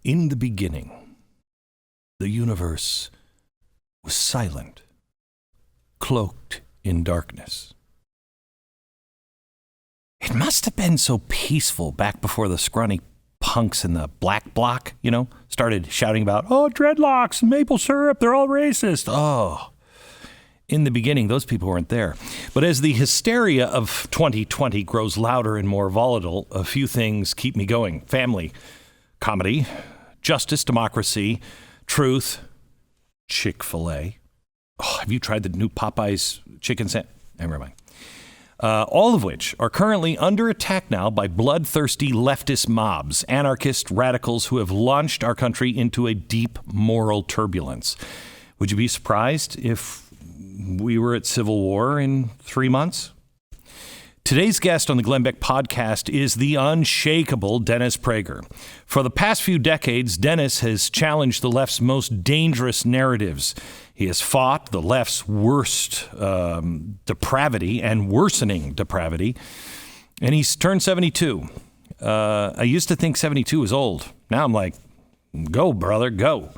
In the beginning, the universe was silent, cloaked in darkness. It must have been so peaceful back before the scrawny punks in the black bloc, started shouting about, dreadlocks and maple syrup, they're all racist. In the beginning, those people weren't there. But as the hysteria of 2020 grows louder and more volatile, a few things keep me going. Family, comedy, justice, democracy, truth, Chick-fil-A. Have you tried the new Popeyes chicken sandwich? Never mind. All of which are currently under attack now by bloodthirsty leftist mobs, anarchist radicals who have launched our country into a deep moral turbulence. Would you be surprised if we were at civil war in 3 months? Today's guest on the Glenn Beck podcast is the unshakable Dennis Prager. For the past few decades, Dennis has challenged the left's most dangerous narratives. He has fought the left's worst depravity and worsening depravity. And he's turned 72. I used to think 72 was old. Now I'm like, go, brother, go.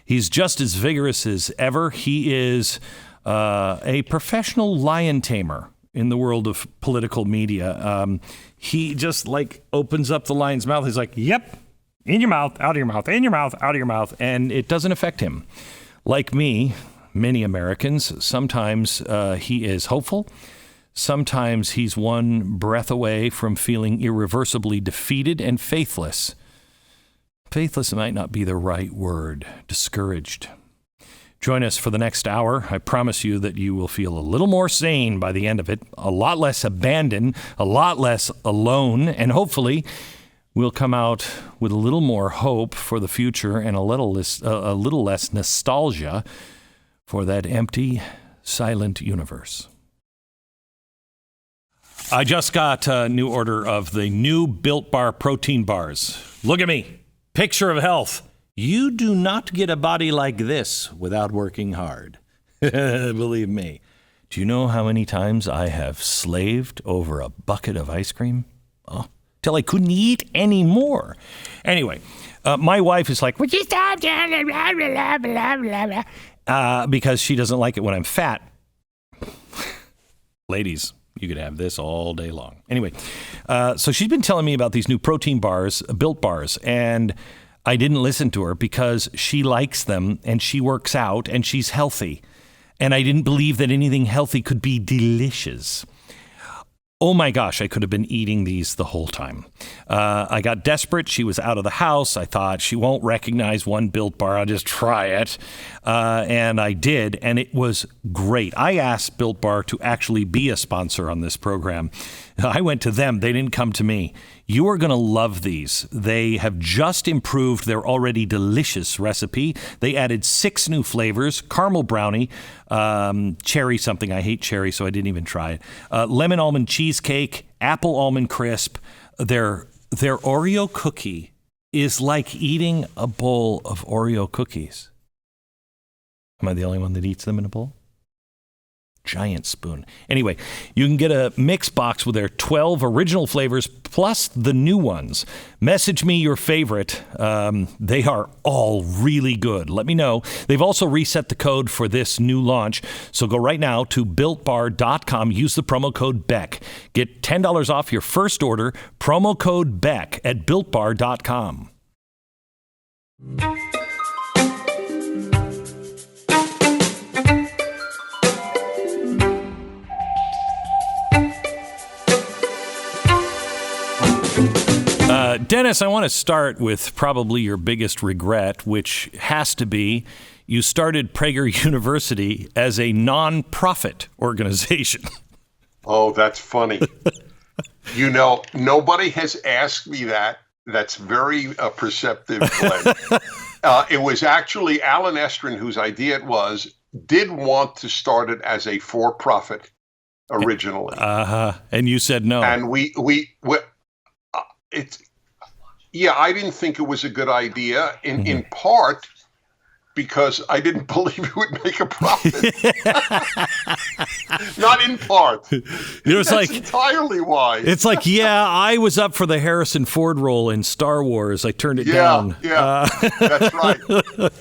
He's just as vigorous as ever. He is a professional lion tamer in the world of political media. He just opens up the lion's mouth. He's like, yep, in your mouth, out of your mouth, in your mouth, out of your mouth. And it doesn't affect him. Like me, many Americans, sometimes he is hopeful. Sometimes he's one breath away from feeling irreversibly defeated and faithless. Faithless might not be the right word. Discouraged. Join us for the next hour. I promise you that you will feel a little more sane by the end of it, a lot less abandoned, a lot less alone, and hopefully we'll come out with a little more hope for the future and a little less nostalgia for that empty, silent universe. I just got a new order of the new Built Bar protein bars. Look at me. Picture of health. You do not get a body like this without working hard. Believe me. Do you know how many times I have slaved over a bucket of ice cream? Till I couldn't eat anymore. Anyway, my wife is like, would you stop? Because she doesn't like it when I'm fat. Ladies, you could have this all day long. Anyway, so she's been telling me about these new protein bars, Built Bars, and I didn't listen to her because she likes them and she works out and she's healthy. And I didn't believe that anything healthy could be delicious. Oh my gosh, I could have been eating these the whole time. I got desperate. She was out of the house. I thought she won't recognize one Built Bar. I'll just try it. And I did. And it was great. I asked Built Bar to actually be a sponsor on this program. I went to them. They didn't come to me. You are going to love these. They have just improved their already delicious recipe. They added 6 new flavors: caramel brownie, cherry something. I hate cherry, so I didn't even try it. Lemon almond cheesecake, apple almond crisp. Their Oreo cookie is like eating a bowl of Oreo cookies. Am I the only one that eats them in a bowl? Giant spoon. Anyway, you can get a mix box with their 12 original flavors plus the new ones. Message me your favorite. They are all really good. Let me know. They've also reset the code for this new launch. So go right now to BuiltBar.com. Use the promo code Beck. Get $10 off your first order. Promo code Beck at BuiltBar.com. Dennis, I want to start with probably your biggest regret, which has to be you started Prager University as a non-profit organization. Oh, that's funny. Nobody has asked me that. That's very perceptive, Glenn. It was actually Alan Estrin, whose idea it was, did want to start it as a for-profit originally. And you said no. And I didn't think it was a good idea. In part, because I didn't believe it would make a profit. Not in part. It's That's entirely why. It's like, yeah, I was up for the Harrison Ford role in Star Wars. I turned it down. Yeah, that's right.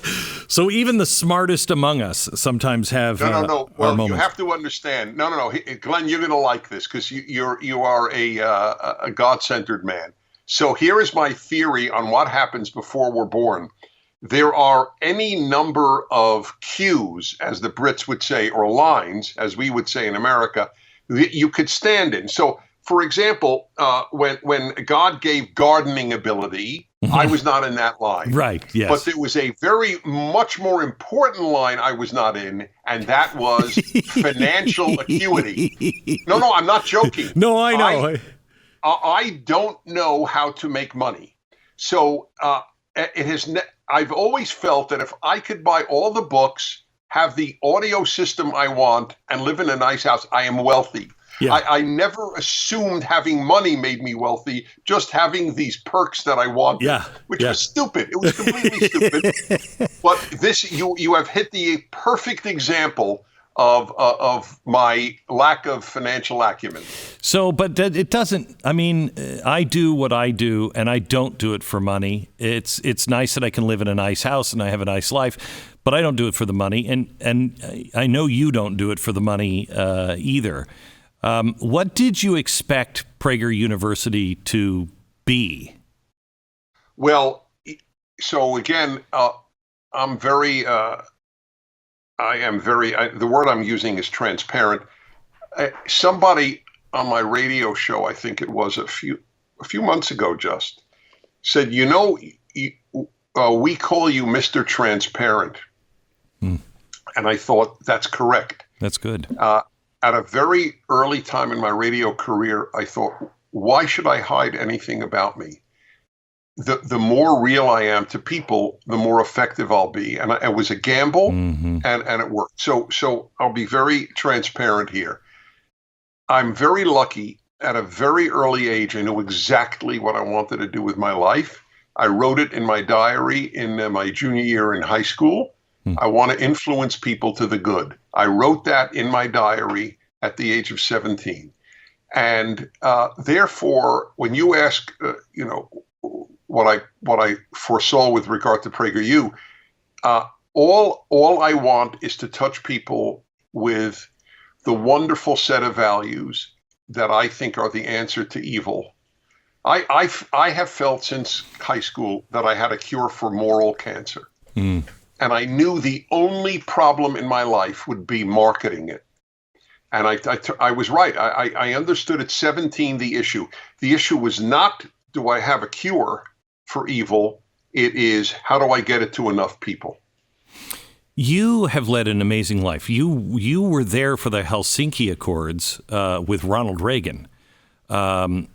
So even the smartest among us sometimes have no. Well, our moments. You have to understand. No. Glenn, you're going to like this because you are a God-centered man. So here is my theory on what happens before we're born. There are any number of cues, as the Brits would say, or lines, as we would say in America, that you could stand in. So, for example, when God gave gardening ability, I was not in that line. Right, yes. But there was a very much more important line I was not in, and that was financial acuity. No, I'm not joking. No, I know. I don't know how to make money. So I've always felt that if I could buy all the books, have the audio system I want, and live in a nice house, I am wealthy. Yeah. I never assumed having money made me wealthy, just having these perks that I wanted, which was stupid. It was completely stupid. But this, you have hit the perfect example of my lack of financial acumen. So, but it doesn't, I mean, I do what I do and I don't do it for money. It's nice that I can live in a nice house and I have a nice life, but I don't do it for the money. And I know you don't do it for the money either. What did you expect Prager University to be? Well, so again, I'm very, the word I'm using is transparent. Somebody on my radio show, I think it was a few months ago, just said, we call you Mr. Transparent. And I thought, that's correct. That's good. At a very early time in my radio career, I thought, why should I hide anything about me? The more real I am to people, the more effective I'll be. And it was a gamble, and it worked. So I'll be very transparent here. I'm very lucky. At a very early age, I knew exactly what I wanted to do with my life. I wrote it in my diary in my junior year in high school. I want to influence people to the good. I wrote that in my diary at the age of 17. And therefore, when you ask, what I foresaw with regard to PragerU, all I want is to touch people with the wonderful set of values that I think are the answer to evil. I have felt since high school that I had a cure for moral cancer. And I knew the only problem in my life would be marketing it. And I was right. I understood at 17 the issue. The issue was not, do I have a cure for evil? It is, how do I get it to enough people? You have led an amazing life. You were there for the Helsinki Accords with Ronald Reagan. I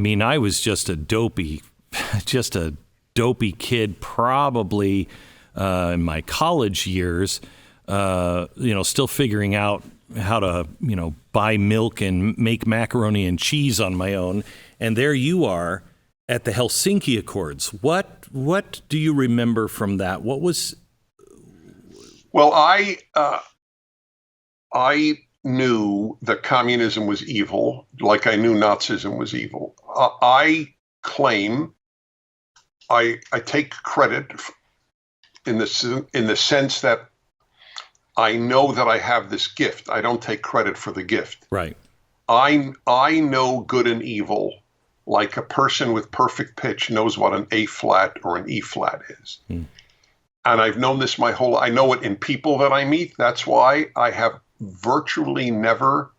mean, I was just a dopey kid, probably in my college years, still figuring out how to, buy milk and make macaroni and cheese on my own. And there you are at the Helsinki Accords. What do you remember from that? What was? Well, I knew that communism was evil, like I knew Nazism was evil. I claim, I take credit in the sense that I know that I have this gift. I don't take credit for the gift. Right. I know good and evil like a person with perfect pitch knows what an A flat or an E flat is. And I've known this I know it in people that I meet. That's why I have virtually never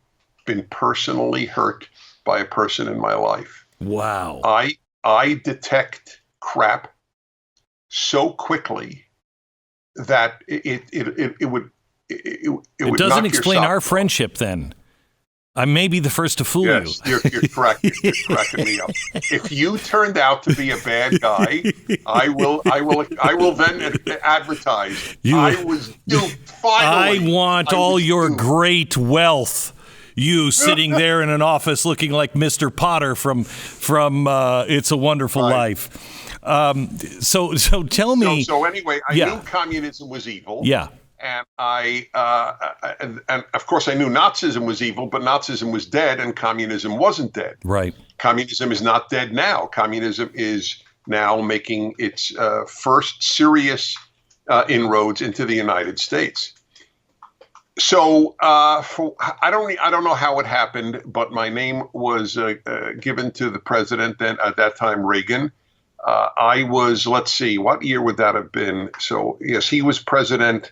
been personally hurt by a person in my life. Wow. I detect crap so quickly that it would doesn't explain our friendship then. I may be the first to fool you. Yes, you're correct. You're cracking me up. If you turned out to be a bad guy, I will then advertise. I was duped. Finally, I want all your great wealth. You sitting there in an office looking like Mr. Potter from It's a Wonderful Life. So tell me. So anyway, I Yeah. knew communism was evil. Yeah. And and of course I knew Nazism was evil, but Nazism was dead and communism wasn't dead. Right. Communism is not dead now. Communism is now making its first serious inroads into the United States. So I don't know how it happened, but my name was given to the president then at that time, Reagan. I was, let's see, what year would that have been? So yes, he was president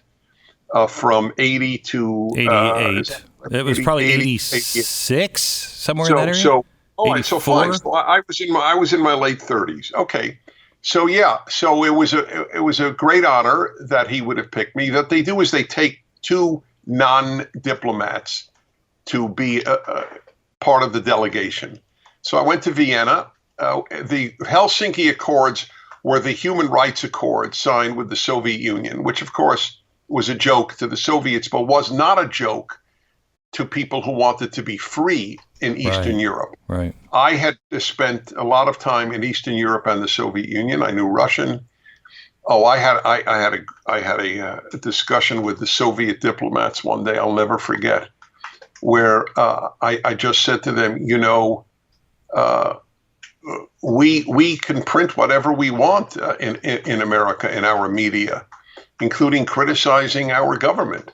from 80 to 88. It was probably 86, somewhere in that area. So fine. 84? So I was in my late 30s. Okay. So yeah, so it was a great honor that he would have picked me. That they do is they take two non-diplomats to be a part of the delegation. So I went to Vienna. The Helsinki Accords were the human rights accords signed with the Soviet Union, which of course was a joke to the Soviets, but was not a joke to people who wanted to be free in Eastern Europe. Right. I had spent a lot of time in Eastern Europe and the Soviet Union. I knew Russian. Oh, I had a discussion with the Soviet diplomats one day. I'll never forget, where I just said to them, we can print whatever we want in America in our media, including criticizing our government.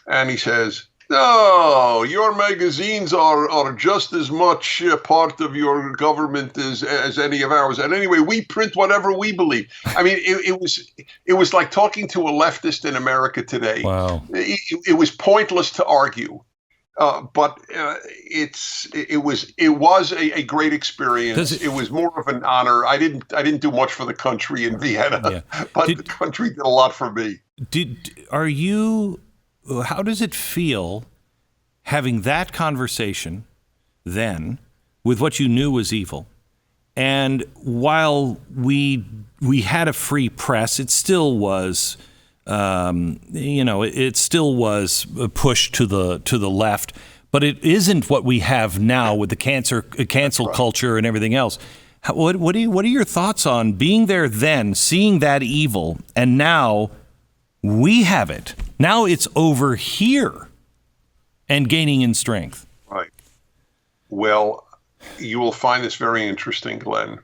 And he says, no, your magazines are just as much part of your government as any of ours. And anyway, we print whatever we believe. I mean, it was like talking to a leftist in America today. Wow. It was pointless to argue. But it was a great experience. It was more of an honor. I didn't do much for the country in Vienna, but the country did a lot for me. How does it feel having that conversation then with what you knew was evil? And while we had a free press, it still was. It still was pushed to the left, but it isn't what we have now with the cancel culture and everything else. What are your thoughts on being there then, seeing that evil, and now we have it? Now it's over here and gaining in strength. Right. Well, you will find this very interesting, Glenn.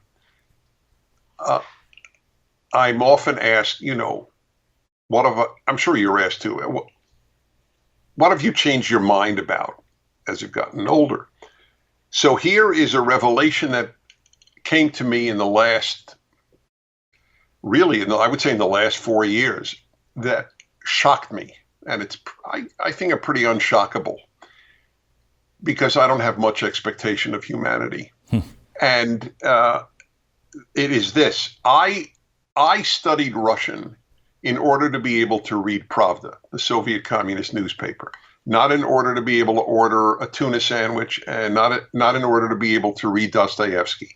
I'm often asked, I'm sure you're asked too, what have you changed your mind about as you've gotten older? So here is a revelation that came to me in the last 4 years that shocked me. And it's, I think, a pretty unshockable, because I don't have much expectation of humanity. And it is this. I studied Russian in order to be able to read Pravda, the Soviet communist newspaper, not in order to be able to order a tuna sandwich, and not in order to be able to read Dostoevsky.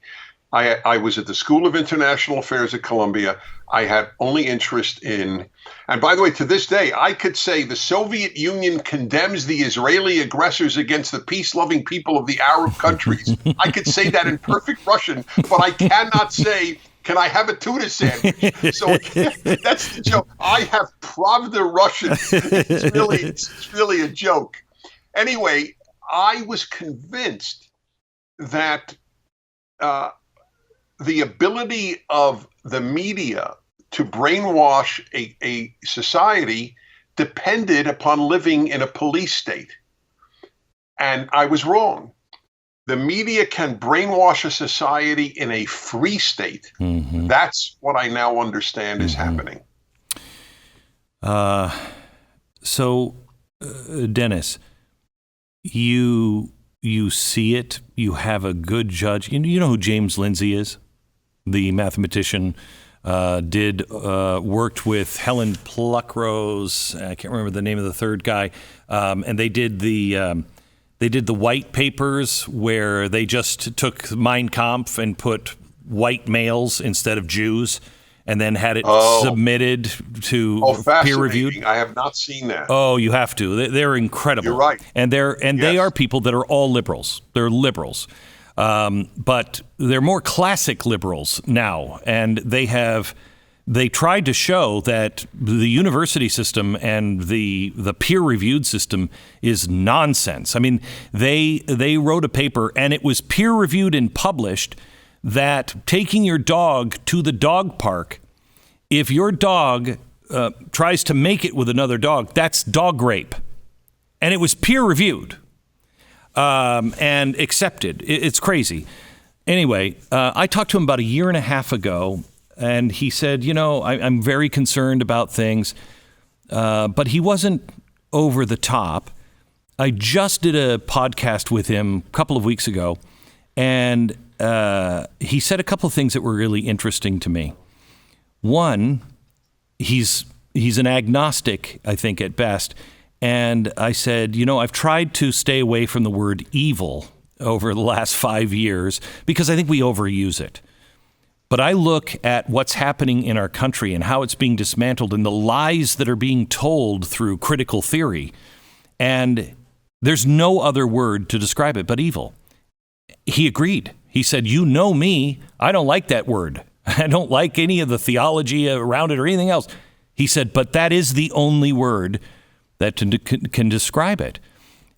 I was at the School of International Affairs at Columbia. I had only interest in, and by the way, to this day, I could say the Soviet Union condemns the Israeli aggressors against the peace-loving people of the Arab countries. I could say that in perfect Russian, but I cannot say, can I have a tuna sandwich? So that's the joke. I have Pravda Russian. It's really a joke. Anyway, I was convinced that the ability of the media to brainwash a society depended upon living in a police state. And I was wrong. The media can brainwash a society in a free state. Mm-hmm. That's what I now understand is happening. So, Dennis, you see it. You have a good judge. You know who James Lindsay is? The mathematician. Worked with Helen Pluckrose. I can't remember the name of the third guy. And they did the white papers where they just took Mein Kampf and put white males instead of Jews, and then had it submitted to peer reviewed. I have not seen that. Oh, you have to. They're incredible. You're right. And they are people that are all liberals. They're liberals. But they're more classic liberals now, and they tried to show that the university system and the peer-reviewed system is nonsense. I mean, they wrote a paper, and it was peer-reviewed and published, that taking your dog to the dog park, if your dog tries to make it with another dog, that's dog rape. And it was peer-reviewed and accepted. It's crazy. Anyway, I talked to him about a year and a half ago, and he said, I'm very concerned about things, but he wasn't over the top. I just did a podcast with him a couple of weeks ago, and he said a couple of things that were really interesting to me. One, he's an agnostic, I think, at best. And I said, I've tried to stay away from the word evil over the last 5 years because I think we overuse it. But I look at what's happening in our country and how it's being dismantled and the lies that are being told through critical theory. And there's no other word to describe it but evil. He agreed. He said, me, I don't like that word. I don't like any of the theology around it or anything else. He said, but that is the only word that can describe it.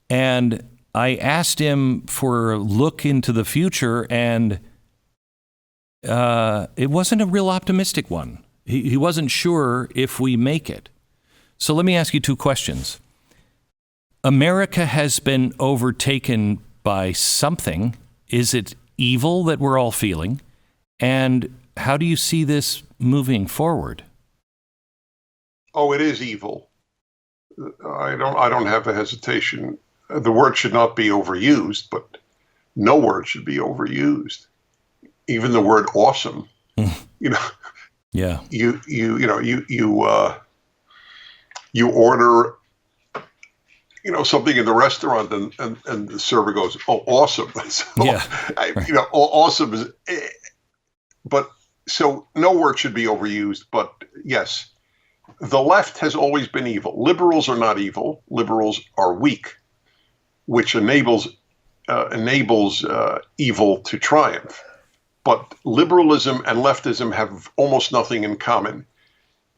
And I asked him for a look into the future, and it wasn't a real optimistic one. He wasn't sure if we make it. So let me ask you two questions. America has been overtaken by something. Is it evil that we're all feeling? And how do you see this moving forward? Oh, it is evil. I don't have a hesitation. The word should not be overused, but no word should be overused. Even the word awesome. Yeah. You order something in the restaurant and the server goes, "Oh, awesome." So, yeah. Right. Awesome is, but so no word should be overused, but yes. The left has always been evil. Liberals are not evil. Liberals are weak, which enables evil to triumph. But liberalism and leftism have almost nothing in common.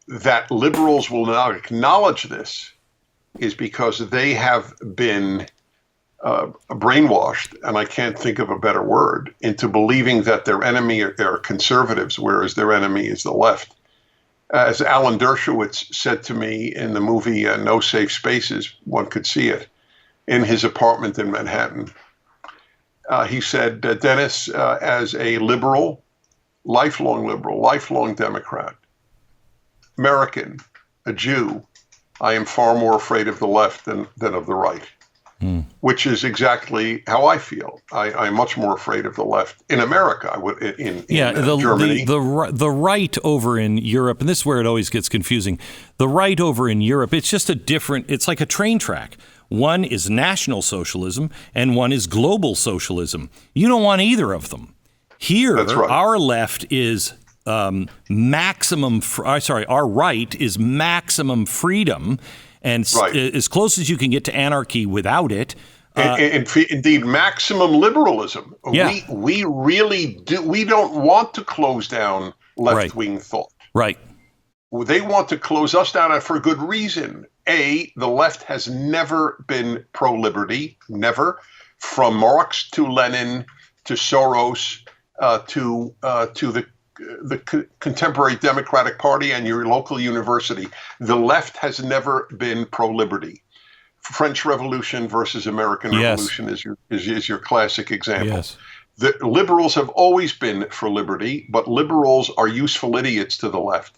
That liberals will not acknowledge this is because they have been brainwashed, and I can't think of a better word, into believing that their enemy are conservatives, whereas their enemy is the left. As Alan Dershowitz said to me in the movie No Safe Spaces, one could see it, in his apartment in Manhattan. He said, Dennis, as a liberal, lifelong Democrat, American, a Jew, I am far more afraid of the left than of the right. Which is exactly how I feel. I'm much more afraid of the left in America. I would in Germany. The right over in Europe, and this is where it always gets confusing. The right over in Europe, it's just it's like a train track. One is National Socialism and one is global socialism. You don't want either of them. Here, that's right. Our left is our right is maximum freedom. And right. As close as you can get to anarchy without it. Indeed, maximum liberalism. Yeah. We really do. We don't want to close down left-wing thought. Right. They want to close us down, and for good reason. The left has never been pro-liberty, never. From Marx to Lenin to Soros to the contemporary Democratic Party and your local university, the left has never been pro-liberty. French Revolution versus American Revolution is your classic example. Yes. The liberals have always been for liberty, but liberals are useful idiots to the left.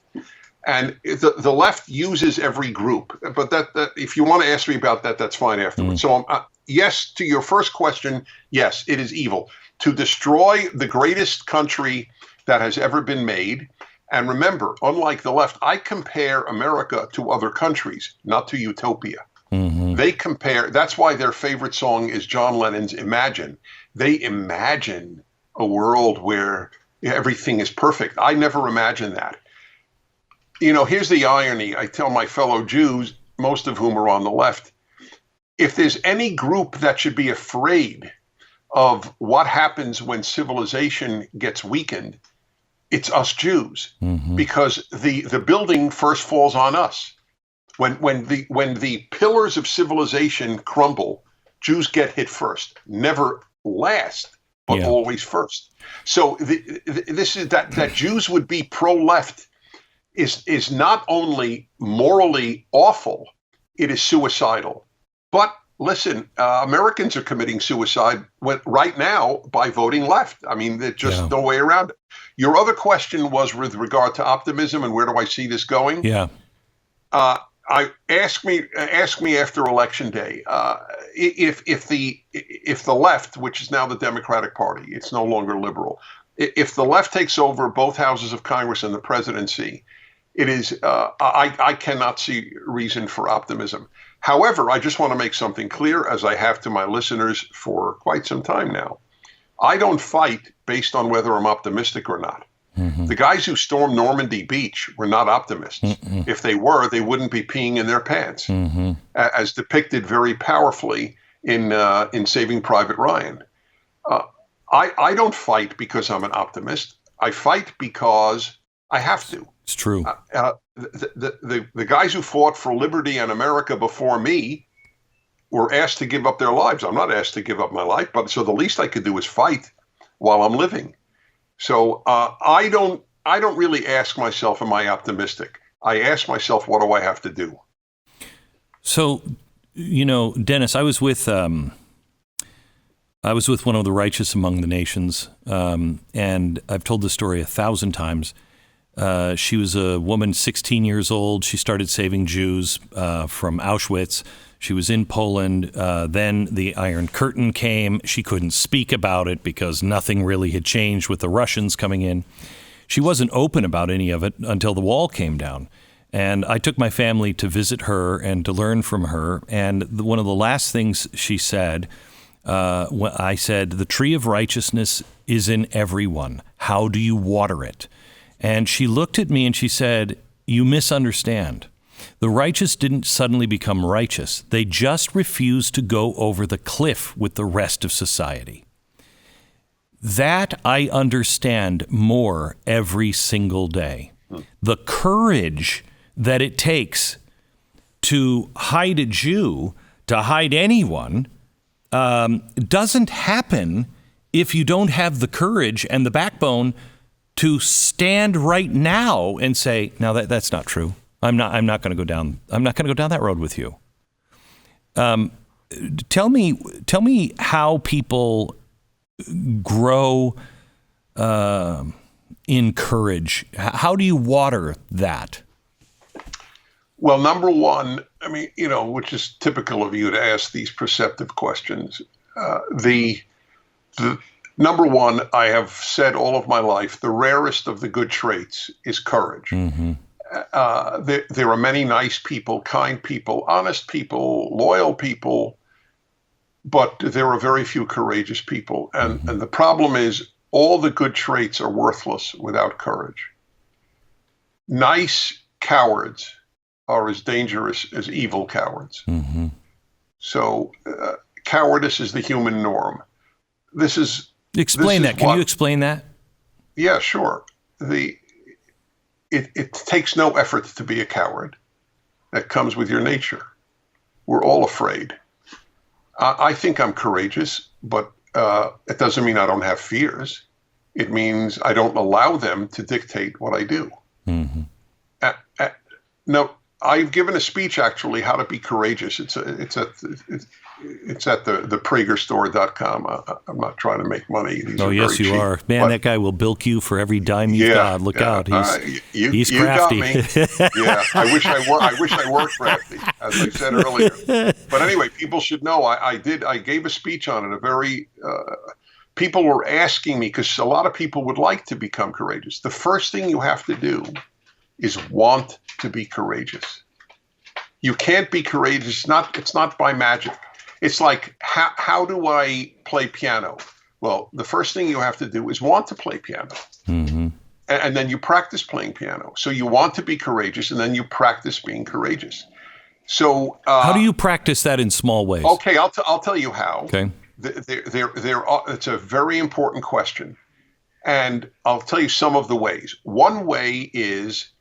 And the left uses every group. But that if you want to ask me about that, that's fine afterwards. So yes, to your first question, yes, it is evil. To destroy the greatest country that has ever been made. And remember, unlike the left, I compare America to other countries, not to utopia. Mm-hmm. They compare, that's why their favorite song is John Lennon's Imagine. They imagine a world where everything is perfect. I never imagined that. Here's the irony. I tell my fellow Jews, most of whom are on the left, if there's any group that should be afraid of what happens when civilization gets weakened, it's us Jews, because the building first falls on us. When the pillars of civilization crumble, Jews get hit first. Never last, but always first. So this is that Jews would be pro-left is not only morally awful, it is suicidal. But listen, Americans are committing suicide right now by voting left. I mean, there's just no way around it. Your other question was with regard to optimism and where do I see this going? Yeah. Ask me after Election Day if the left, which is now the Democratic Party, it's no longer liberal. If the left takes over both houses of Congress and the presidency, it is I cannot see reason for optimism. However, I just want to make something clear, as I have to my listeners for quite some time now. I don't fight based on whether I'm optimistic or not. The guys who stormed Normandy Beach were not optimists. If they were, they wouldn't be peeing in their pants, as depicted very powerfully in Saving Private Ryan. I don't fight because I'm an optimist. I fight because I have to. It's true. The guys who fought for liberty and America before me were asked to give up their lives. I'm not asked to give up my life, but so the least I could do is fight while I'm living. So I don't really ask myself, am I optimistic? I ask myself, what do I have to do? So, Dennis, I was with one of the righteous among the nations, and I've told this story 1,000 times. She was a woman, 16 years old. She started saving Jews from Auschwitz. She was in Poland. Then the Iron Curtain came. She couldn't speak about it because nothing really had changed with the Russians coming in. She wasn't open about any of it until the wall came down. And I took my family to visit her and to learn from her. And one of the last things she said, I said, the tree of righteousness is in everyone. How do you water it? And she looked at me and she said, you misunderstand. The righteous didn't suddenly become righteous. They just refused to go over the cliff with the rest of society. That I understand more every single day. The courage that it takes to hide a Jew, to hide anyone, doesn't happen if you don't have the courage and the backbone to stand right now and say, "No, that's not true. I'm not going to go down. I'm not going to go down that road with you." Tell me how people grow in courage. How do you water that? Well, number one, I mean, which is typical of you to ask these perceptive questions. The number one, I have said all of my life, the rarest of the good traits is courage. Mm-hmm. There are many nice people, kind people, honest people, loyal people, but there are very few courageous people. And the problem is all the good traits are worthless without courage. Nice cowards are as dangerous as evil cowards. Mm-hmm. So cowardice is the human norm. Explain that. Can you explain that? Yeah, sure. It takes no effort to be a coward. That comes with your nature. We're all afraid. I think I'm courageous, but it doesn't mean I don't have fears. It means I don't allow them to dictate what I do. Mm-hmm. No, I've given a speech actually how to be courageous. It's at the PragerStore.com. I'm not trying to make money. Yes, you are. Man, that guy will bilk you for every dime you've got. Look out. He's crafty. You got me. Yeah, I wish I were crafty, as I said earlier. But anyway, people should know I gave a speech on it. People were asking me, because a lot of people would like to become courageous. The first thing you have to do is want to be courageous. You can't be courageous. It's not by magic. It's like, how do I play piano? Well, the first thing you have to do is want to play piano. Mm-hmm. And then you practice playing piano. So you want to be courageous, and then you practice being courageous. So how do you practice that in small ways? Okay, I'll tell you how. Okay. It's a very important question. And I'll tell you some of the ways. One way is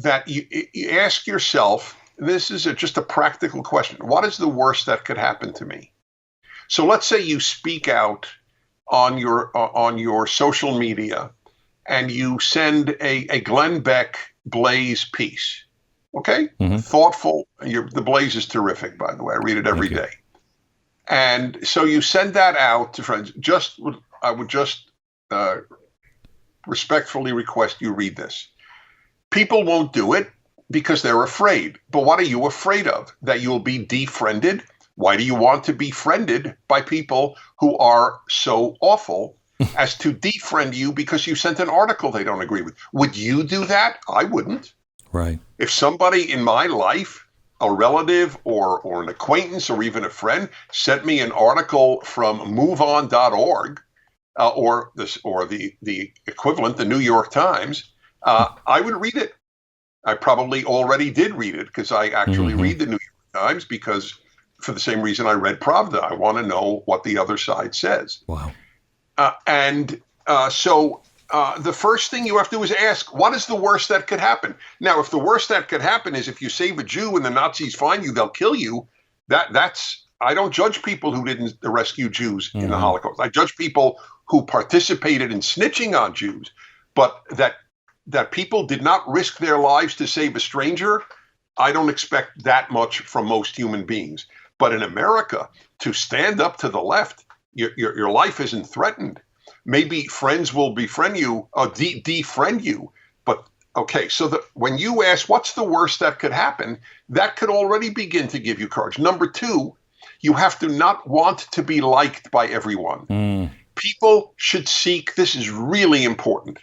that you ask yourself, this is just a practical question. What is the worst that could happen to me? So let's say you speak out on your social media and you send a Glenn Beck Blaze piece. Okay? Mm-hmm. Thoughtful. The Blaze is terrific, by the way. I read it every day. And so you send that out to friends. I would just respectfully request you read this. People won't do it because they're afraid. But what are you afraid of? That you'll be defriended? Why do you want to be friended by people who are so awful as to defriend you because you sent an article they don't agree with? Would you do that? I wouldn't. Right. If somebody in my life, a relative or an acquaintance or even a friend, sent me an article from moveon.org or the equivalent, the New York Times, I would read it. I probably already did read it because I actually read the New York Times because for the same reason I read Pravda. I want to know what the other side says. Wow. So the first thing you have to do is ask, what is the worst that could happen? Now, if the worst that could happen is if you save a Jew and the Nazis find you, they'll kill you. I don't judge people who didn't rescue Jews in the Holocaust. I judge people who participated in snitching on Jews, but that people did not risk their lives to save a stranger, I don't expect that much from most human beings. But in America, to stand up to the left, your life isn't threatened. Maybe friends will befriend you, defriend you. But okay, so when you ask what's the worst that could happen, that could already begin to give you courage. Number two, you have to not want to be liked by everyone. People should seek, this is really important,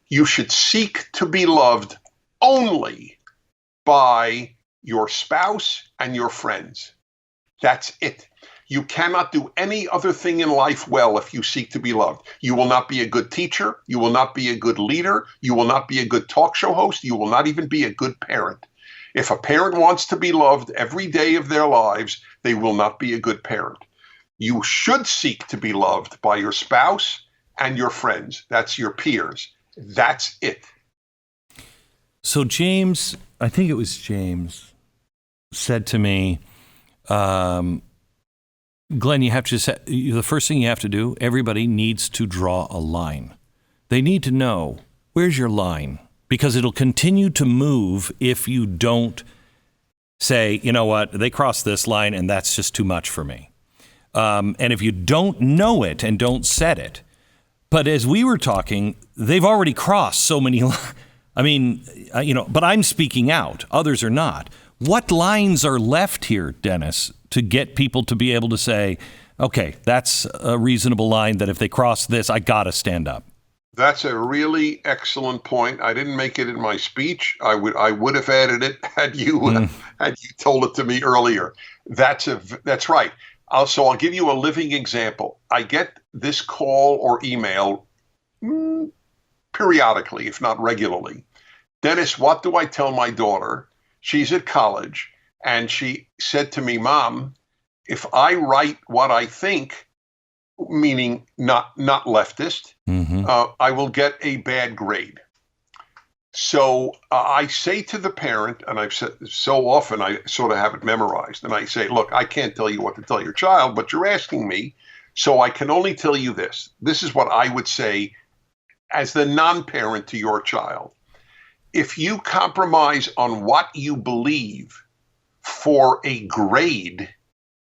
you should seek to be loved only by your spouse and your friends. That's it. You cannot do any other thing in life well if you seek to be loved. You will not be a good teacher. You will not be a good leader. You will not be a good talk show host. You will not even be a good parent. If a parent wants to be loved every day of their lives, they will not be a good parent. You should seek to be loved by your spouse and your friends. That's your peers. That's it. So James, I think it was James, said to me, Glenn, you have to the first thing you have to do, everybody needs to draw a line. They need to know, where's your line? Because it'll continue to move if you don't say, you know what, they crossed this line and that's just too much for me. And if you don't know it and don't set it, but as we were talking, they've already crossed so many lines. I mean, but I'm speaking out. Others are not. What lines are left here, Dennis, to get people to be able to say, okay, that's a reasonable line that if they cross this, I got to stand up? That's a really excellent point. I didn't make it in my speech. I would have added it had you told it to me earlier. That's right. So I'll give you a living example. I get this call or email periodically, if not regularly. Dennis, what do I tell my daughter? She's at college, and she said to me, Mom, if I write what I think, meaning not leftist, I will get a bad grade. So I say to the parent, and I've said so often, I sort of have it memorized, and I say, look, I can't tell you what to tell your child, but you're asking me, so I can only tell you this. This is what I would say as the non-parent to your child. If you compromise on what you believe for a grade,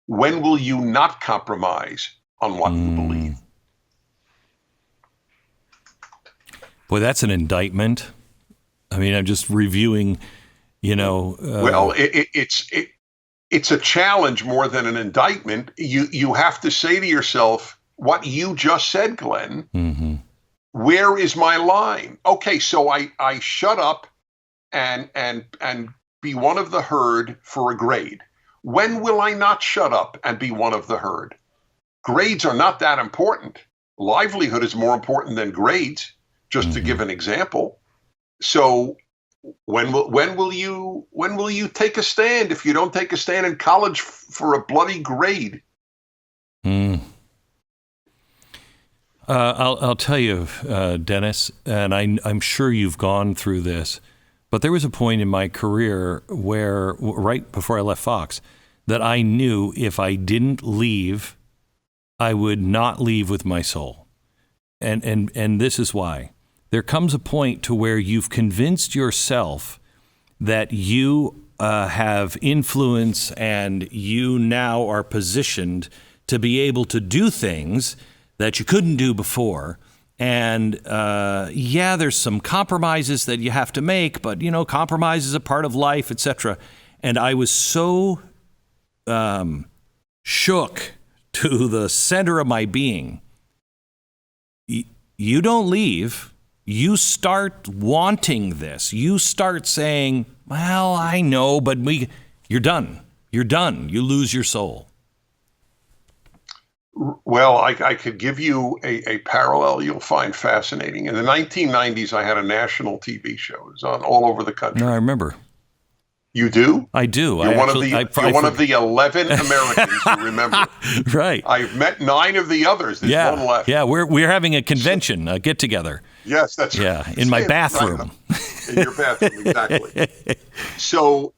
when will you not compromise on what you believe? Boy, that's an indictment. I mean, I'm just reviewing, Well, it's a challenge more than an indictment. You have to say to yourself what you just said, Glenn. Where is my line? Okay, so I shut up and be one of the herd for a grade. When will I not shut up and be one of the herd? Grades are not that important. Livelihood is more important than grades, just to give an example. So when will you take a stand if you don't take a stand in college for a bloody grade? I'll tell you, Dennis, and I'm sure you've gone through this, but there was a point in my career where, right before I left Fox, that I knew if I didn't leave, I would not leave with my soul. And this is why. There comes a point to where you've convinced yourself that you have influence and you now are positioned to be able to do things that you couldn't do before. And there's some compromises that you have to make, but compromise is a part of life, etc. And I was so shook to the center of my being. You don't leave. You start wanting this. You start saying, well, I know, but you're done. You're done. You lose your soul. Well, I could give you a parallel you'll find fascinating. In the 1990s, I had a national TV show. It was on all over the country. No, I remember. You do? I do. You're one of the 11 Americans who remember. Right. I've met 9 of the others. There's one left. Yeah, we're having a convention, a get together. Yes, that's right. Yeah, in my bathroom. In your bathroom, exactly. So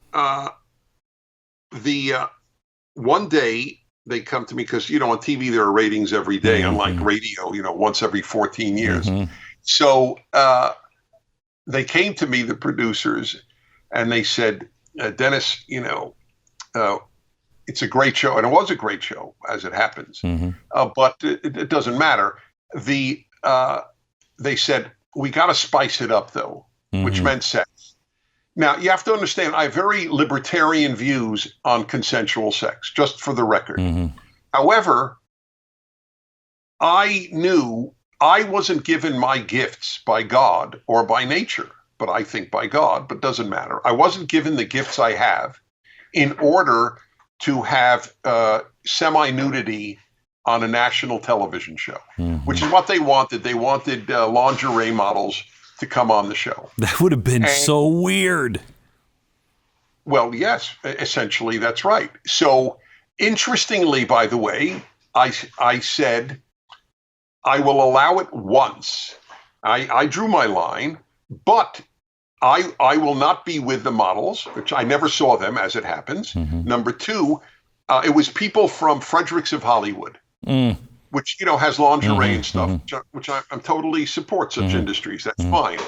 one day they come to me because, on TV there are ratings every day, unlike radio, once every 14 years. Mm-hmm. So they came to me, the producers, and they said, Dennis, it's a great show. And it was a great show, as it happens. Mm-hmm. But it doesn't matter. They said, we got to spice it up, though, which meant sex. Now, you have to understand, I have very libertarian views on consensual sex, just for the record. Mm-hmm. However, I knew I wasn't given my gifts by God or by nature, but I think by God, but doesn't matter. I wasn't given the gifts I have in order to have semi-nudity on a national television show, which is what they wanted. They wanted lingerie models to come on the show. That would have been so weird. Well, yes, essentially that's right. So interestingly, by the way, I said, I will allow it once. I drew my line, but I will not be with the models, which I never saw them, as it happens. Mm-hmm. Number 2, it was people from Fredericks of Hollywood, which, has lingerie and stuff, which I'm totally support such industries. That's fine.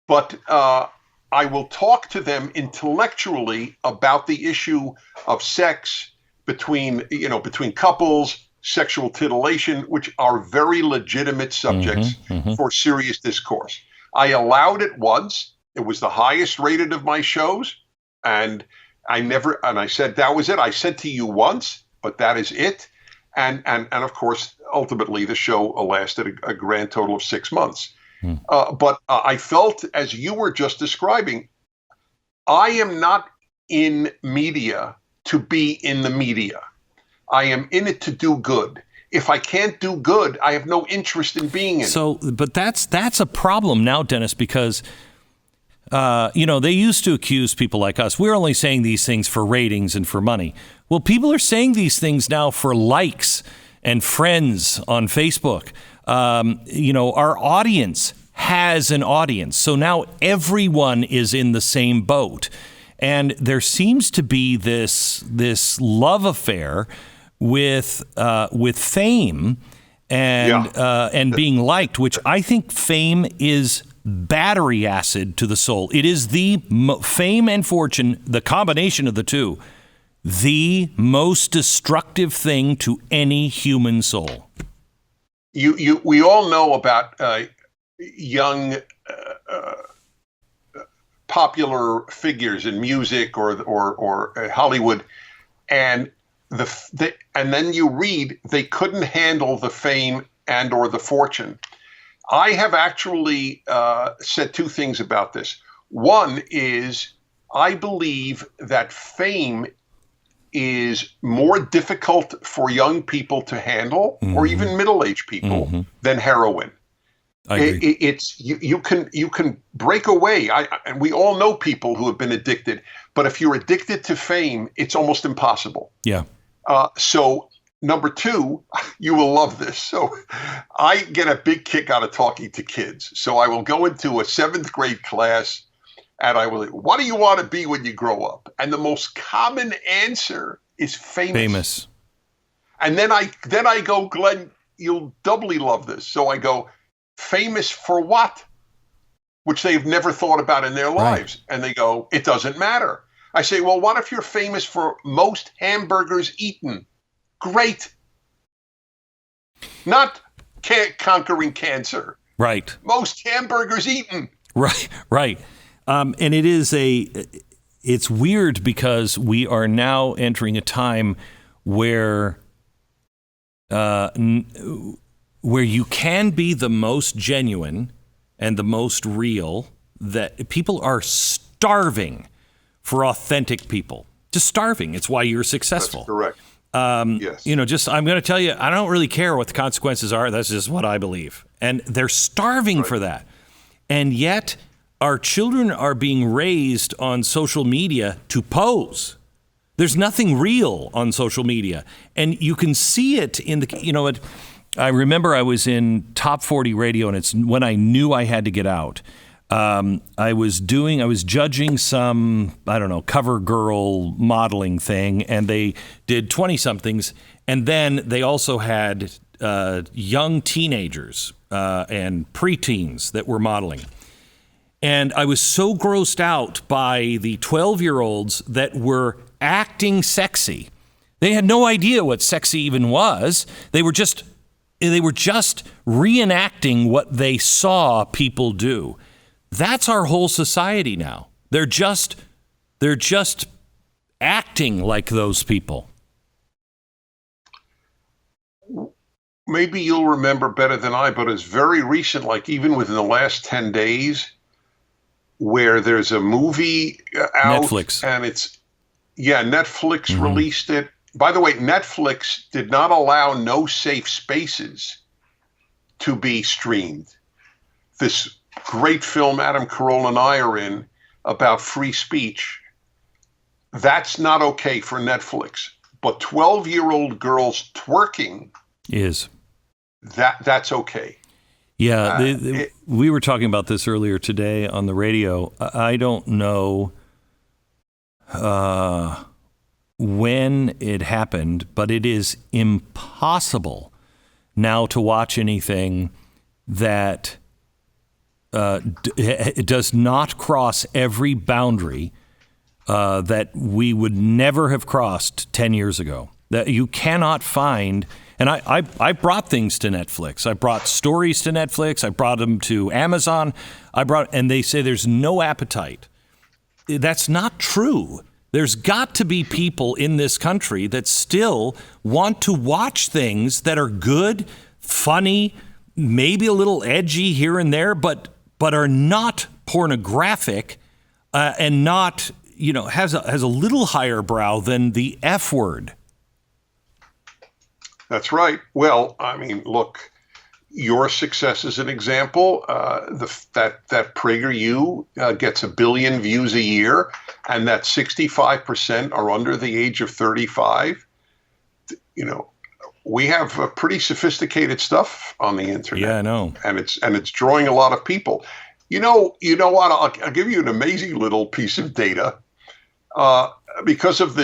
But I will talk to them intellectually about the issue of sex between couples, sexual titillation, which are very legitimate subjects for serious discourse. I allowed it once. It was the highest rated of my shows. And I said, that was it. I said to you once, but that is it. And of course, ultimately, the show lasted a grand total of 6 months. But I felt, as you were just describing, I am not in media to be in the media. I am in it to do good. If I can't do good, I have no interest in being in it. So, but that's a problem now, Dennis, because they used to accuse people like us. We're only saying these things for ratings and for money. Well, people are saying these things now for likes and friends on Facebook. Our audience has an audience. So now everyone is in the same boat. And there seems to be this love affair with fame and being liked, which I think fame is battery acid to the soul. It is the fame and fortune, the combination of the two, the most destructive thing to any human soul. We all know about young popular figures in music or Hollywood, and then you read they couldn't handle the fame and or the fortune. I have actually said 2 things about this. One is I believe that fame is more difficult for young people to handle, or even middle-aged people, than heroin. I agree. It's you can break away. And we all know people who have been addicted, but if you're addicted to fame, it's almost impossible. Yeah. So Number two, you will love this. So I get a big kick out of talking to kids. So I will go into a 7th grade class and I will, what do you want to be when you grow up? And the most common answer is famous. And then I go, Glenn, you'll doubly love this. So I go, famous for what? Which they've never thought about in their lives. Right. And they go, it doesn't matter. I say, well, what if you're famous for most hamburgers eaten? Great. Not conquering cancer. Right. Most hamburgers eaten. Right. And it's weird because we are now entering a time where you can be the most genuine and the most real, that people are starving for authentic people. Just starving. It's why you're successful. That's correct. Yes. I'm going to tell you, I don't really care what the consequences are. That's just what I believe. And they're starving for that. And yet our children are being raised on social media to pose. There's nothing real on social media. And you can see it in I remember I was in Top 40 Radio, and it's when I knew I had to get out. I was judging some, cover girl modeling thing, and they did 20-somethings, and then they also had young teenagers and preteens that were modeling. And I was so grossed out by the 12-year-olds that were acting sexy. They had no idea what sexy even was. They were just reenacting what they saw people do. That's our whole society now. They're just acting like those people. Maybe you'll remember better than I, but it's very recent, like even within the last 10 days, where there's a movie out. Netflix. And Netflix released it. By the way, Netflix did not allow No Safe Spaces to be streamed. This great film Adam Carolla and I are in about free speech, that's not okay for Netflix. But 12-year-old girls twerking is. That's okay. Yeah, we were talking about this earlier today on the radio. I don't know when it happened, but it is impossible now to watch anything that it does not cross every boundary that we would never have crossed 10 years ago. That you cannot find. And I brought things to Netflix. I brought stories to Netflix. I brought them to Amazon. And they say there's no appetite. That's not true. There's got to be people in this country that still want to watch things that are good, funny, maybe a little edgy here and there, but are not pornographic and not, has a little higher brow than the F word. That's right. Well, I mean, look, your success is an example. That PragerU gets 1 billion views a year, and that 65% are under the age of 35. We have pretty sophisticated stuff on the internet. Yeah, I know, and it's drawing a lot of people. You know what? I'll give you an amazing little piece of data. Because of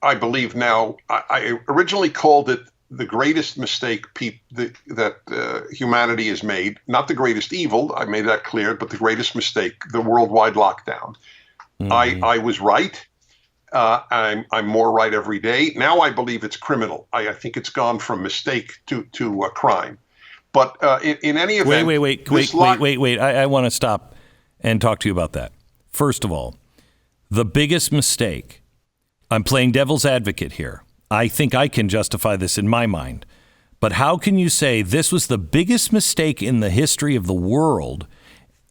I believe now, I originally called it the greatest mistake that humanity has made. Not the greatest evil, I made that clear, but the greatest mistake, the worldwide lockdown. Mm-hmm. I was right. I'm more right every day. Now I believe it's criminal. I think it's gone from mistake to a crime. But in any event... Wait. I want to stop and talk to you about that. First of all, the biggest mistake, I'm playing devil's advocate here. I think I can justify this in my mind. But how can you say this was the biggest mistake in the history of the world,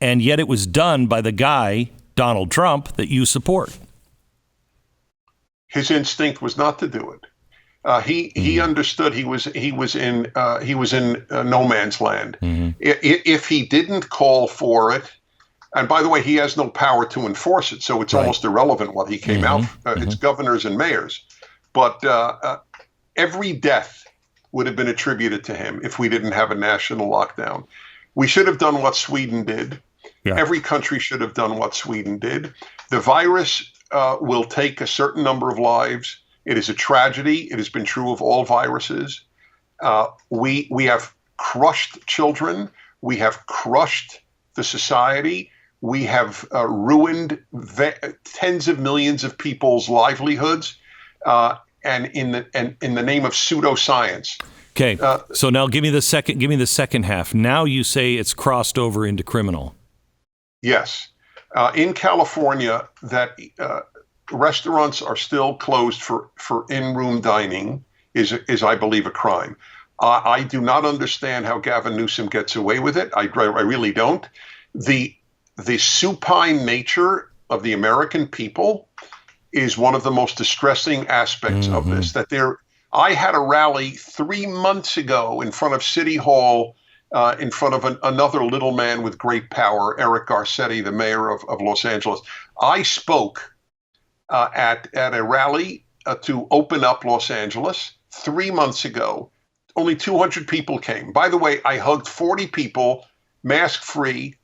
and yet it was done by the guy, Donald Trump, that you support? His instinct was not to do it. He understood he was in no man's land. Mm-hmm. If he didn't call for it, and by the way, he has no power to enforce it, so it's almost irrelevant what he came out. It's governors and mayors. But every death would have been attributed to him if we didn't have a national lockdown. We should have done what Sweden did. Yeah. Every country should have done what Sweden did. The virus will take a certain number of lives. It is a tragedy. It has been true of all viruses. We have crushed children. We have crushed the society. We have ruined tens of millions of people's livelihoods, and in the name of pseudoscience. Okay, so now give me the second half. Now you say it's crossed over into criminal. Yes, in California, that restaurants are still closed for in-room dining is I believe a crime. I do not understand how Gavin Newsom gets away with it. I really don't. The supine nature of the American people is one of the most distressing aspects of this. I had a rally 3 months ago in front of City Hall, in front of another little man with great power, Eric Garcetti, the mayor of Los Angeles. I spoke at a rally to open up Los Angeles 3 months ago. Only 200 people came. By the way, I hugged 40 people, mask-free.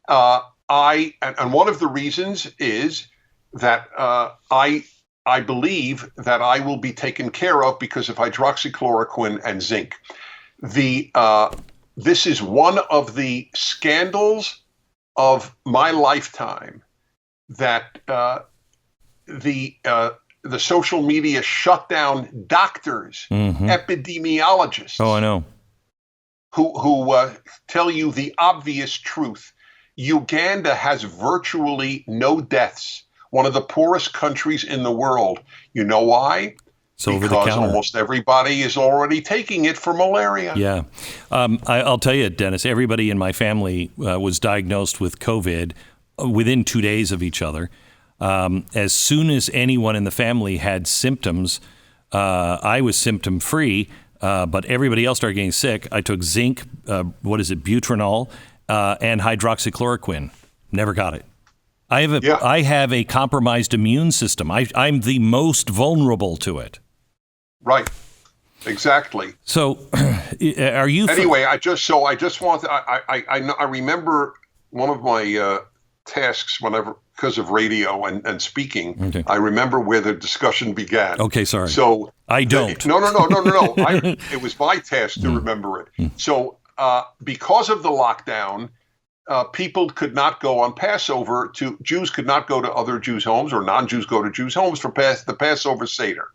And one of the reasons is that I believe that I will be taken care of because of hydroxychloroquine and zinc. This is one of the scandals of my lifetime that the social media shut down doctors, epidemiologists. Oh, I know. Who tell you the obvious truth. Uganda has virtually no deaths. One of the poorest countries in the world. You know why? It's over the because counter. Almost everybody is already taking it for malaria. Yeah. I'll tell you, Dennis, everybody in my family was diagnosed with COVID within 2 days of each other. As soon as anyone in the family had symptoms, I was symptom free, but everybody else started getting sick. I took zinc, Butranol, and hydroxychloroquine. Never got it. I have a compromised immune system. I'm the most vulnerable to it. Right. Exactly. So, are you? Anyway, I remember one of my tasks whenever, because of radio and speaking. Okay. I remember where the discussion began. Okay, sorry. So I don't. No. It was my task to remember it. So because of the lockdown, people could not go on Passover. Jews could not go to other Jews' homes, or non-Jews go to Jews' homes for the Passover seder.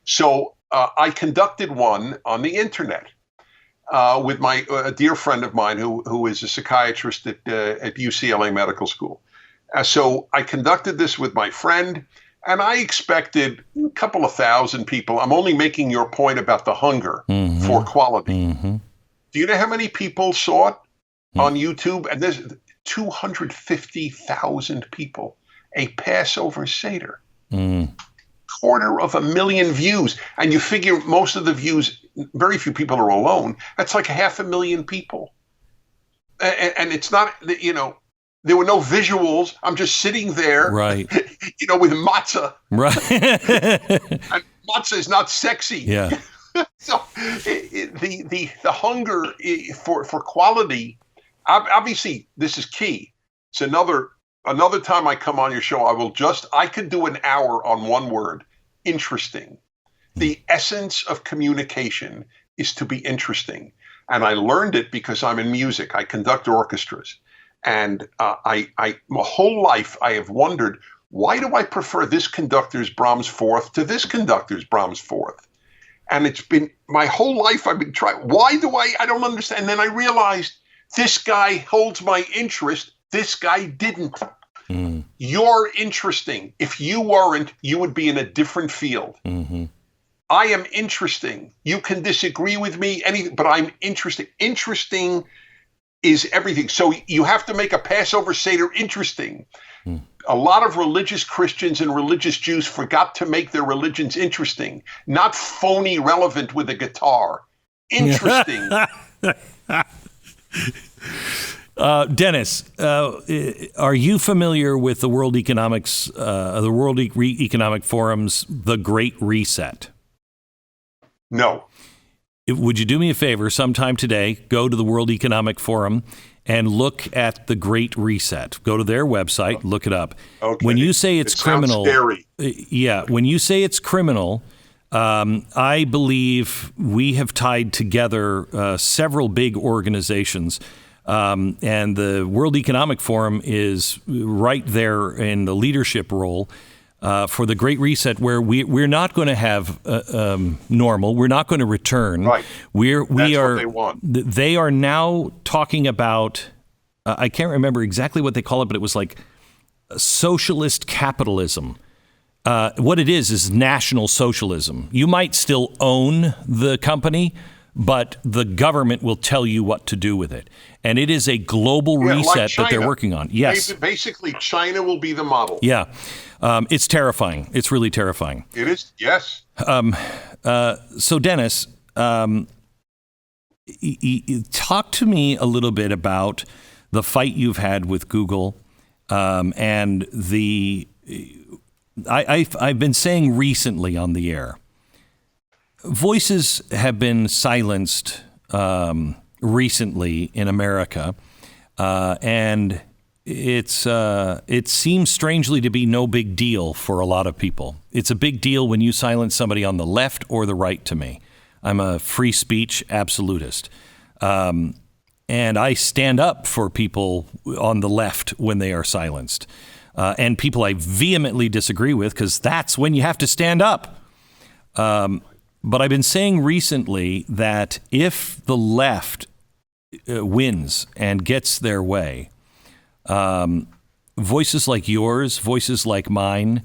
So I conducted one on the internet with a dear friend of mine who is a psychiatrist at UCLA Medical School. So I conducted this with my friend, and I expected a couple of thousand people. I'm only making your point about the hunger for quality. Do you know how many people saw it on YouTube? And there's 250,000 people. A Passover Seder. 250,000 views. And you figure most of the views, very few people are alone. That's like 500,000 people. And it's not, there were no visuals. I'm just sitting there, right? With matzah, right? And matzah is not sexy. Yeah. So the hunger for quality, obviously, this is key. It's another time I come on your show, I could do an hour on one word: interesting. The essence of communication is to be interesting, and I learned it because I'm in music. I conduct orchestras. And my whole life, I have wondered, why do I prefer this conductor's Brahms Fourth to this conductor's Brahms Fourth? And it's been my whole life I've been trying. Why do I don't understand. And then I realized this guy holds my interest. This guy didn't. You're interesting. If you weren't, you would be in a different field. I am interesting. You can disagree with me, but I'm interesting. Interesting is everything. So you have to make a Passover Seder interesting. A lot of religious Christians and religious Jews forgot to make their religions interesting, not phony relevant with a guitar. Interesting. Dennis, are you familiar with the World Economic Forum's The Great Reset? No. Would you do me a favor sometime today, go to the World Economic Forum and look at the Great Reset. Go to their website, look it up. Okay. When you say it's criminal, scary. When you say it's criminal, I believe we have tied together several big organizations, and the World Economic Forum is right there in the leadership role for the Great Reset, where we're not going to have normal. We're not going to return. Right. We That's are. what they want. They are now talking about. I can't remember exactly what they call it, but it was like socialist capitalism. What it is national socialism. You might still own the company, but the government will tell you what to do with it. And it is a global reset that they're working on. Yes. Basically, China will be the model. Yeah. It's terrifying. It's really terrifying. It is. Yes. So, Dennis, talk to me a little bit about the fight you've had with Google and the... I've been saying recently on the air, voices have been silenced recently in America, and it seems strangely to be no big deal for a lot of people. It's a big deal when you silence somebody on the left or the right to me. I'm a free speech absolutist. And I stand up for people on the left when they are silenced. And people I vehemently disagree with, because that's when you have to stand up. But I've been saying recently that if the left wins and gets their way, voices like yours, voices like mine,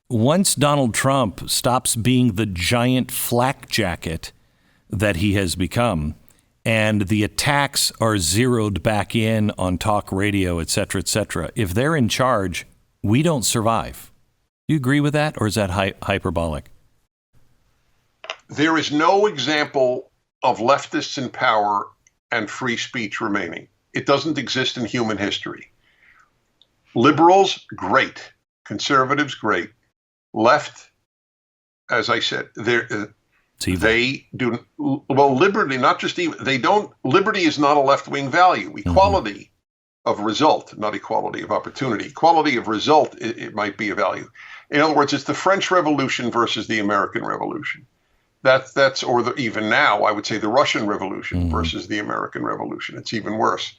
once Donald Trump stops being the giant flak jacket that he has become, and the attacks are zeroed back in on talk radio, et cetera, if they're in charge, we don't survive. Do you agree with that, or is that hyperbolic? There is no example of leftists in power and free speech remaining. It doesn't exist in human history. Liberals, great. Conservatives, great. Left, as I said, they do well. Liberty, not just even they don't. Liberty is not a left-wing value. Equality of result, not equality of opportunity. Equality of result, it might be a value. In other words, it's the French Revolution versus the American Revolution. Even now, I would say the Russian Revolution versus the American Revolution. It's even worse.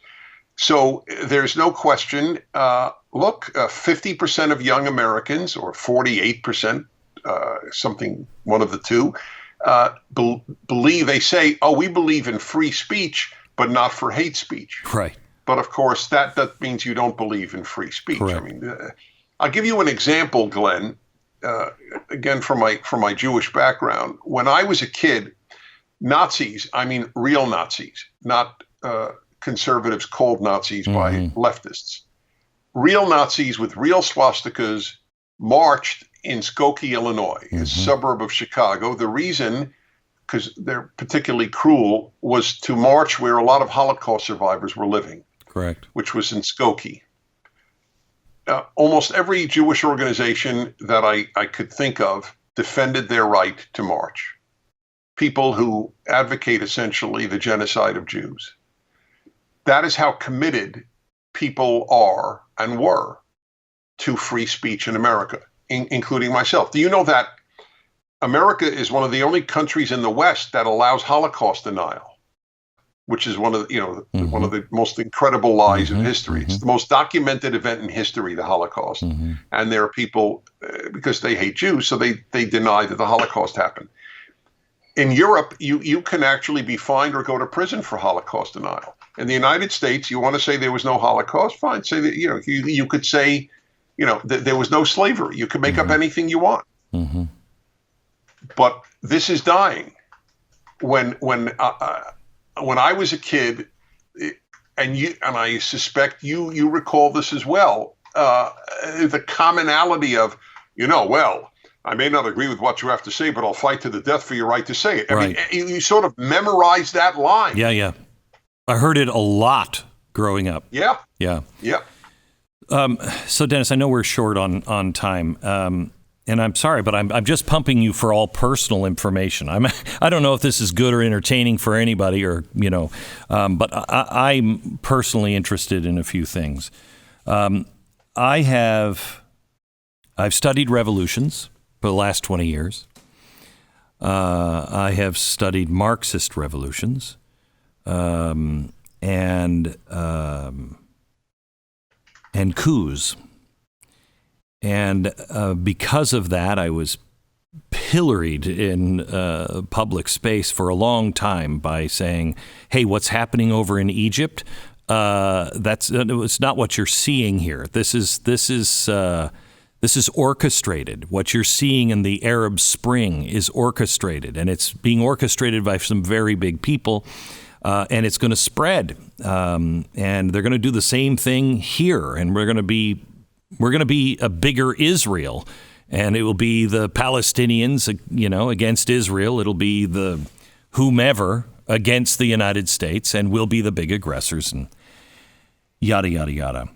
So there's no question. Look, 50% of young Americans, or 48%, something, one of the two, believe, they say, we believe in free speach, but not for hate speech. Right. But of course, that means you don't believe in free speech. Correct. I mean, I'll give you an example, Glenn. Again, from my Jewish background, when I was a kid, Nazis, I mean real Nazis, not conservatives called Nazis by leftists. Real Nazis with real swastikas marched in Skokie, Illinois, a suburb of Chicago. The reason, because they're particularly cruel, was to march where a lot of Holocaust survivors were living. Correct. Which was in Skokie. Almost every Jewish organization that I could think of defended their right to march. People who advocate essentially the genocide of Jews. That is how committed people are and were to free speech in America, including myself. Do you know that America is one of the only countries in the West that allows Holocaust denial? Which is one of the, one of the most incredible lies of history. It's the most documented event in history, the Holocaust. And there are people, because they hate Jews, so they deny that the Holocaust happened. In Europe, you can actually be fined or go to prison for Holocaust denial. In the United States, you want to say there was no Holocaust? Fine. Say that, you could say, that there was no slavery. You can make up anything you want. But this is dying. When I was a kid, and I suspect you recall this as well, the commonality of, I may not agree with what you have to say, but I'll fight to the death for your right to say it. I mean, you sort of memorize that line. Yeah. I heard it a lot growing up. Yeah. So, Dennis, I know we're short on time. and I'm sorry, but I'm just pumping you for all personal information. I don't know if this is good or entertaining for anybody, or but I'm personally interested in a few things. I've studied revolutions for the last 20 years. I have studied Marxist revolutions, and coups. And because of that, I was pilloried in public space for a long time by saying, "Hey, what's happening over in Egypt? It's not what you're seeing here. This is orchestrated. What you're seeing in the Arab Spring is orchestrated, and it's being orchestrated by some very big people, and it's going to spread. And they're going to do the same thing here, and we're going to be a bigger Israel, and it will be the Palestinians, against Israel. It'll be the whomever against the United States, and we'll be the big aggressors, and yada, yada, yada."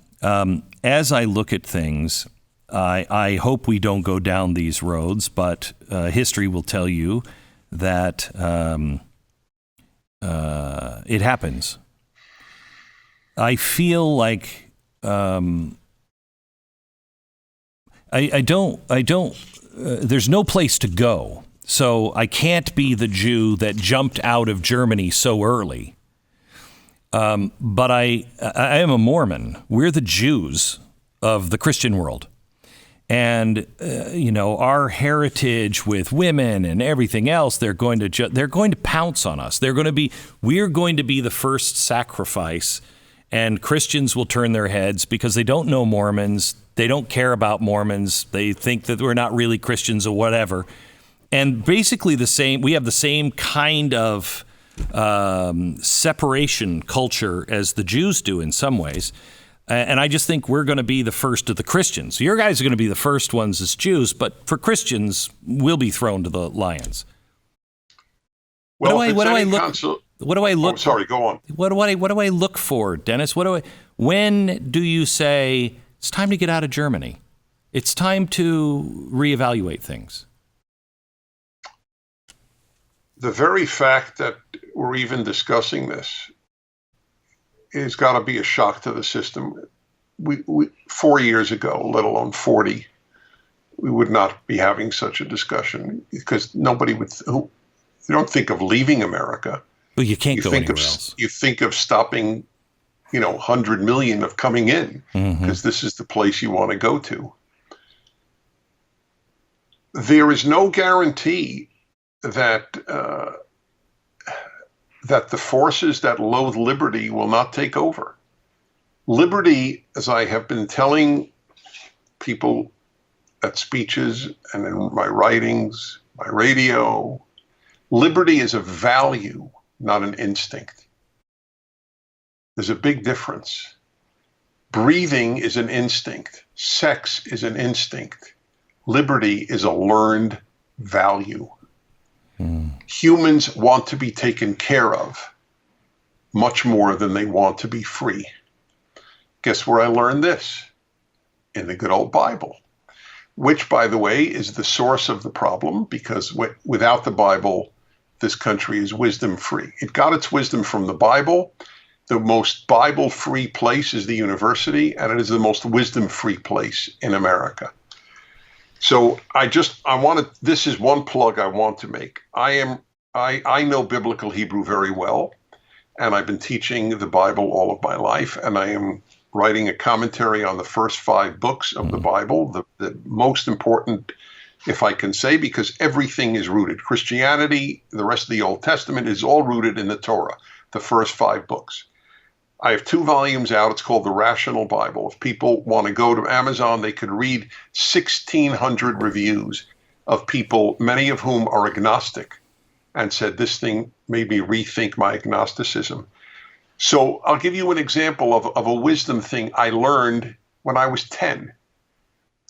As I look at things, I hope we don't go down these roads, but history will tell you that it happens. I feel like I don't, there's no place to go. So I can't be the Jew that jumped out of Germany so early. But I am a Mormon. We're the Jews of the Christian world. And, our heritage with women and everything else, they're going to pounce on us. We're going to be the first sacrifice, and Christians will turn their heads because they don't know Mormons. They don't care about Mormons. They think that we're not really Christians or whatever. And basically we have the same kind of separation culture as the Jews do in some ways. And I just think we're going to be the first of the Christians. Your guys are going to be the first ones as Jews, but for Christians, we'll be thrown to the lions. Well, what do I look? Oh, sorry, go on. What do I look for, Dennis? When do you say it's time to get out of Germany? It's time to reevaluate things. The very fact that we're even discussing this has got to be a shock to the system. We 4 years ago, let alone 40, we would not be having such a discussion because nobody would. You don't think of leaving America. Well, you can't go anywhere else. You think of stopping, 100 million of coming in because this is the place you want to go to. There is no guarantee that that the forces that loathe liberty will not take over. Liberty, as I have been telling people at speeches and in my writings, my radio, liberty is a value, not an instinct. There's a big difference. Breathing is an instinct. Sex is an instinct. Liberty is a learned value. Humans want to be taken care of much more than they want to be free. Guess where I learned this? In the good old Bible, which, by the way, is the source of the problem, because without the Bible, this country is wisdom free. It got its wisdom from the Bible. The most Bible free place is the university, and it is the most wisdom free place in America. So this is one plug I want to make. I know biblical Hebrew very well, and I've been teaching the Bible all of my life, and I am writing a commentary on the first 5 books of the Bible, the most important, if I can say, because everything is rooted. Christianity, the rest of the Old Testament is all rooted in the Torah, the first 5 books. I have 2 volumes out. It's called The Rational Bible. If people want to go to Amazon, they could read 1,600 reviews of people, many of whom are agnostic, and said, this thing made me rethink my agnosticism. So I'll give you an example of a wisdom thing I learned when I was 10.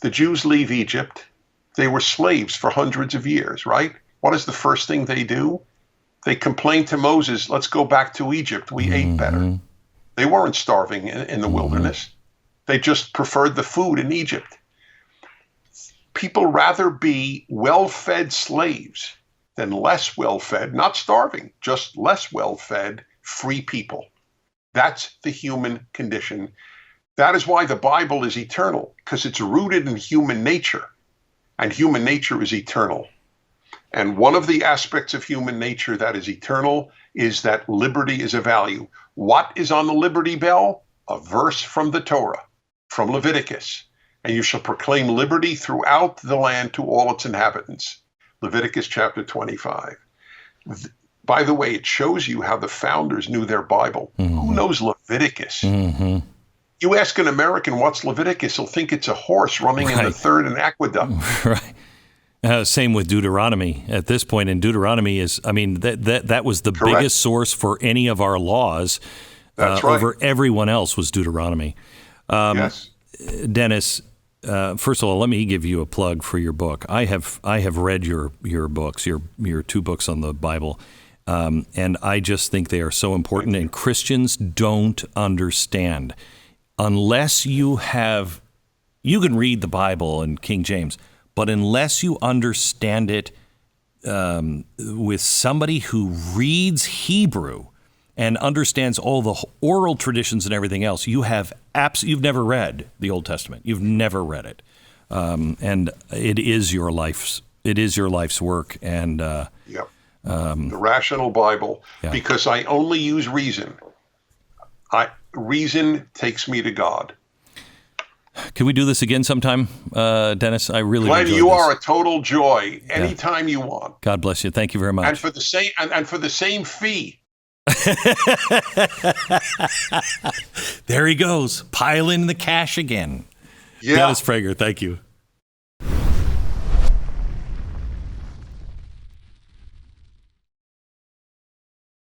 The Jews leave Egypt. They were slaves for hundreds of years, right? What is the first thing they do? They complain to Moses, let's go back to Egypt. We ate better. They weren't starving in the wilderness. They just preferred the food in Egypt. people rather be well-fed slaves than less well-fed, not starving, just less well-fed, free people. That's the human condition. That is why the Bible is eternal, because it's rooted in human nature, and human nature is eternal. And one of the aspects of human nature that is eternal is that liberty is a value. What is on the Liberty Bell? A verse from the Torah, from Leviticus. And you shall proclaim liberty throughout the land to all its inhabitants. Leviticus chapter 25. By the way, it shows you how the founders knew their Bible. Mm-hmm. Who knows Leviticus? Mm-hmm. You ask an American what's Leviticus, he'll think it's a horse running in the third and aqueduct. Right. Same with Deuteronomy. At this point in Deuteronomy that was the Correct. biggest source for any of our laws. That's right. Over everyone else was Deuteronomy. Yes. Dennis, first of all, let me give you a plug for your book. I have read your books, your 2 books on the Bible, and I just think they are so important. And Christians don't understand unless you can read the Bible in King James, but unless you understand it with somebody who reads Hebrew and understands all the oral traditions and everything else, you've never read the Old Testament. You've never read it, and it is your life's work. And the rational Bible, because I only use reason. Reason takes me to God. Can we do this again sometime, Dennis? I really Glenn, enjoyed you this. are a total joy. Anytime you want. God bless you. Thank you very much. And for the same fee. There he goes, piling the cash again. Yeah. Dennis Prager, thank you.